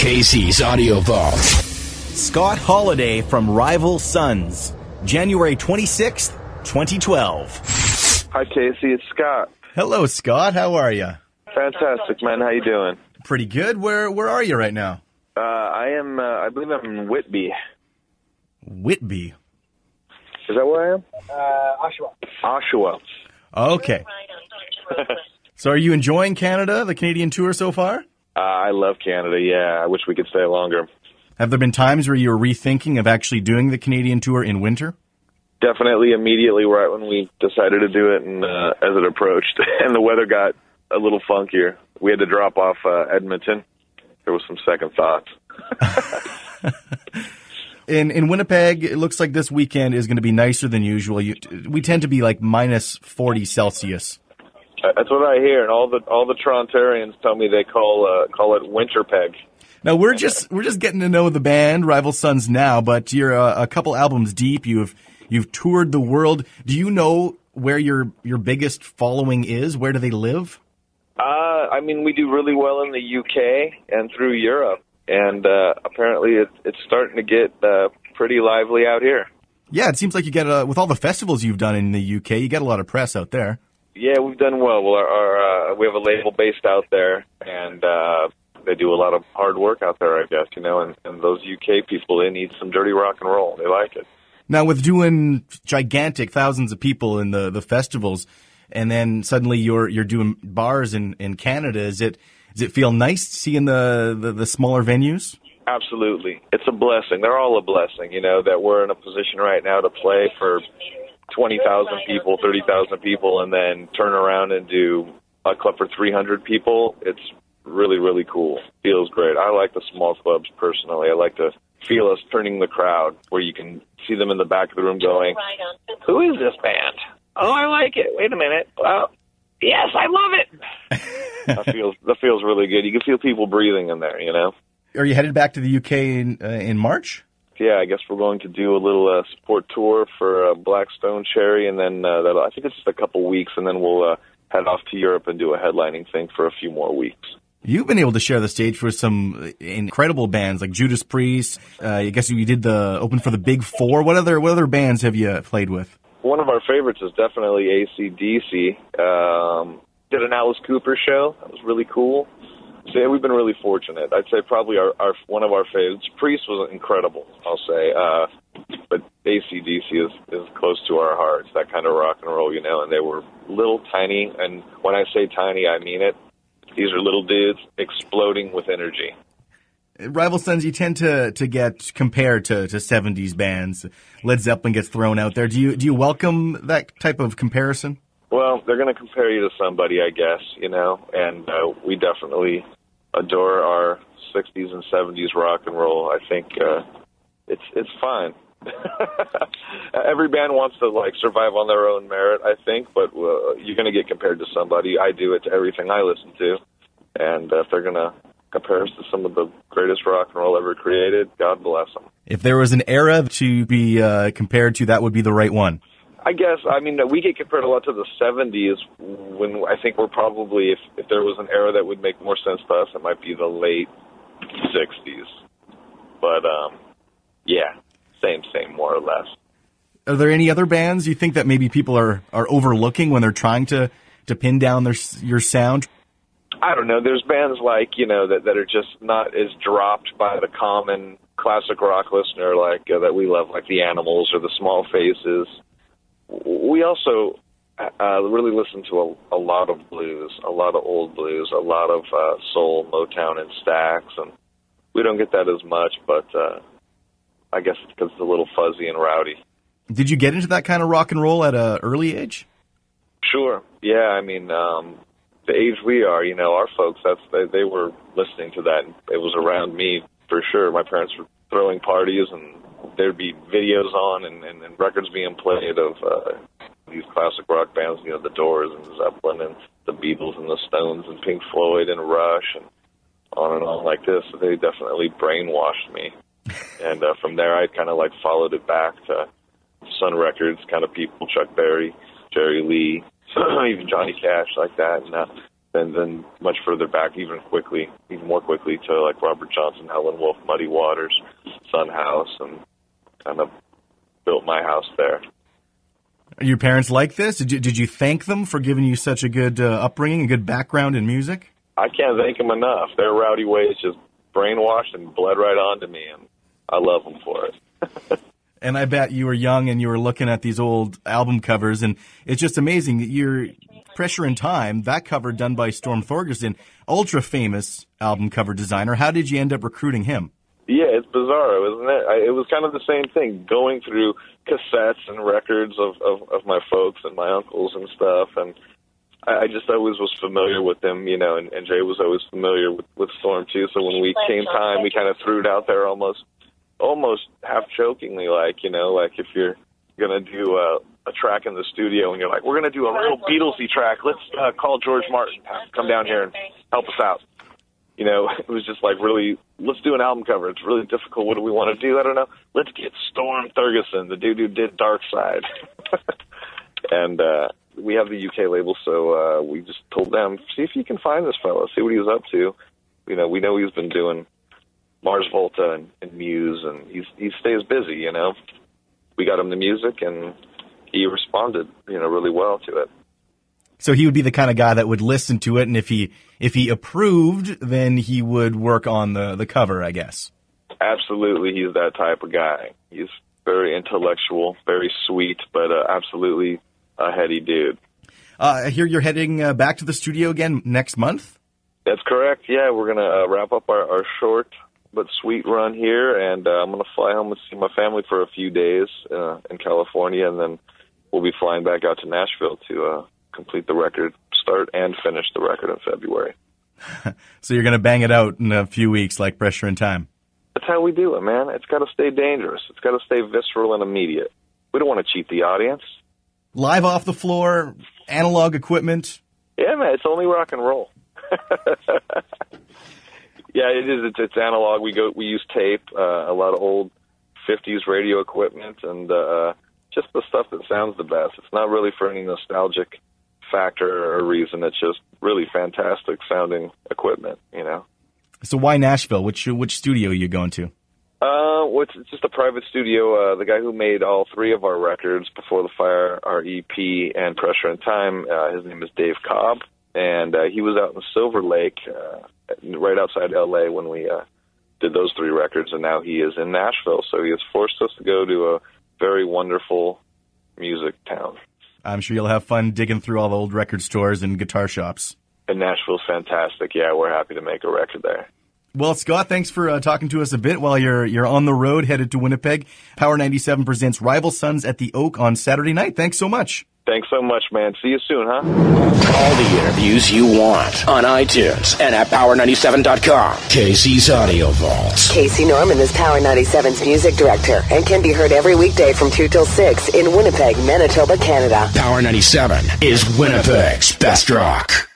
Casey's Audio Vault. Scott Holiday from Rival Sons, January 26th, 2012. Hi, Casey. It's Scott. Hello, Scott. How are you? Fantastic, man. How you doing? Pretty good. Where are you right now? I believe I'm in Whitby. Whitby? Is that where I am? Oshawa. Okay. So are you enjoying Canada, the Canadian tour so far? I love Canada, yeah. I wish we could stay longer. Have there been times where you were rethinking of actually doing the Canadian tour in winter? Definitely immediately right when we decided to do it and as it approached. And the weather got a little funkier. We had to drop off Edmonton. There was some second thoughts. In Winnipeg, it looks like this weekend is going to be nicer than usual. We tend to be like minus 40 Celsius. That's what I hear, and all the Torontarians tell me they call it Winterpeg. Now we're just getting to know the band Rival Sons now, but you're a couple albums deep. You've toured the world. Do you know where your biggest following is? Where do they live? We do really well in the UK and through Europe, and apparently it's starting to get pretty lively out here. Yeah, it seems like you get with all the festivals you've done in the UK, you get a lot of press out there. Yeah, we've done well. We have a label based out there, and they do a lot of hard work out there, I guess, and those UK people, they need some dirty rock and roll. They like it. Now, with doing gigantic thousands of people in the festivals, and then suddenly you're doing bars in Canada, does it feel nice seeing the smaller venues? Absolutely. It's a blessing. They're all a blessing, that we're in a position right now to play for 20,000 people, 30,000 people, and then turn around and do a club for 300 people. It's really, really cool. Feels great. I like the small clubs personally. I like to feel us turning the crowd where you can see them in the back of the room going, "Who is this band? Oh, I like it. Wait a minute. Well, yes, I love it." That feels really good. You can feel people breathing in there, Are you headed back to the UK in March? Yeah, I guess we're going to do a little support tour for Blackstone Cherry, and then I think it's just a couple weeks, and then we'll head off to Europe and do a headlining thing for a few more weeks. You've been able to share the stage with some incredible bands like Judas Priest. I guess you did the open for the Big Four. What other bands have you played with? One of our favorites is definitely AC/DC. Did an Alice Cooper show. That was really cool. So yeah, we've been really fortunate. I'd say probably our one of our favorites. Priest was incredible, I'll say. But AC/DC is close to our hearts, that kind of rock and roll, and they were little tiny, and when I say tiny, I mean it. These are little dudes exploding with energy. Rival Sons, you tend to get compared to 70s bands. Led Zeppelin gets thrown out there. Do you welcome that type of comparison? Well, they're going to compare you to somebody, I guess, and we definitely adore our 60s and 70s rock and roll. I think it's fine. Every band wants to survive on their own merit, I think, but you're going to get compared to somebody. I do it to everything I listen to, and if they're going to compare us to some of the greatest rock and roll ever created, God bless them. If there was an era to be compared to, that would be the right one. I guess, we get compared a lot to the 70s when I think we're probably, if there was an era that would make more sense to us, it might be the late 60s. But, yeah, same, more or less. Are there any other bands you think that maybe people are overlooking when they're trying to pin down your sound? I don't know. There's bands that are just not as dropped by the common classic rock listener that we love, like the Animals or the Small Faces. We also really listen to a lot of blues, a lot of old blues, a lot of soul, Motown, and Stax, and we don't get that as much, but I guess it's because it's a little fuzzy and rowdy. Did you get into that kind of rock and roll at an early age? Sure. Yeah, the age we are, our folks, they were listening to that, and it was around me for sure. My parents were throwing parties, and there'd be videos on and records being played of these classic rock bands, the Doors and Zeppelin and the Beatles and the Stones and Pink Floyd and Rush and on like this. So they definitely brainwashed me. And from there, I kind of followed it back to Sun Records kind of people, Chuck Berry, Jerry Lee, even Johnny Cash, like that. And and then much further back, even more quickly to like Robert Johnson, Helen Wolf, Muddy Waters, Sun House, and kind of built my house there. Are your parents like this? Did you thank them for giving you such a good upbringing, a good background in music? I can't thank them enough. Their rowdy ways just brainwashed and bled right onto me, and I love them for it. And I bet you were young and you were looking at these old album covers, and it's just amazing that your Pressure in Time, that cover done by Storm Thorgerson, ultra-famous album cover designer. How did you end up recruiting him? Yeah, it's bizarre, isn't it? It was kind of the same thing, going through cassettes and records of my folks and my uncles and stuff, and I just always was familiar with them, you know, and Jay was always familiar with Storm, too, so when we came time, we kind of threw it out there almost half-jokingly, like, you know, like if you're going to do a track in the studio and you're like, we're going to do a real Beatlesy track, let's call George Martin, come down here and help us out. You know, it was just like, really, let's do an album cover. It's really difficult. What do we want to do? I don't know. Let's get Storm Thorgerson, the dude who did Dark Side. And we have the UK label, so we just told them, see if you can find this fellow, see what he was up to. You know, we know he's been doing Mars Volta and Muse, and he stays busy, you know. We got him the music, and he responded, you know, really well to it. So he would be the kind of guy that would listen to it, and if he approved, then he would work on the cover, I guess. Absolutely, he's that type of guy. He's very intellectual, very sweet, but absolutely a heady dude. I hear you're heading back to the studio again next month? That's correct, yeah. We're going to wrap up our short but sweet run here, and I'm going to fly home and see my family for a few days in California, and then we'll be flying back out to Nashville to complete the record, start and finish the record in February. So you're going to bang it out in a few weeks like Pressure in Time. That's how we do it, man. It's got to stay dangerous. It's got to stay visceral and immediate. We don't want to cheat the audience. Live off the floor, analog equipment. Yeah, man, it's only rock and roll. Yeah, it is. It's analog. We use tape, a lot of old 50s radio equipment, and just the stuff that sounds the best. It's not really for any nostalgic factor or reason. It's just really fantastic sounding equipment, you know. So why Nashville? Which studio are you going to? It's just a private studio. The guy who made all three of our records, Before the Fire, our EP, and Pressure in Time, his name is Dave Cobb, and he was out in Silver Lake, right outside L.A. when we did those three records, and now he is in Nashville, so he has forced us to go to a very wonderful music town. I'm sure you'll have fun digging through all the old record stores and guitar shops. And Nashville's fantastic. Yeah, we're happy to make a record there. Well, Scott, thanks for talking to us a bit while you're on the road headed to Winnipeg. Power 97 presents Rival Sons at the Oak on Saturday night. Thanks so much. Thanks so much, man. See you soon, huh? All the interviews you want on iTunes and at Power97.com. Casey's Audio Vault. Casey Norman is Power 97's music director and can be heard every weekday from 2 till 6 in Winnipeg, Manitoba, Canada. Power 97 is Winnipeg's best rock.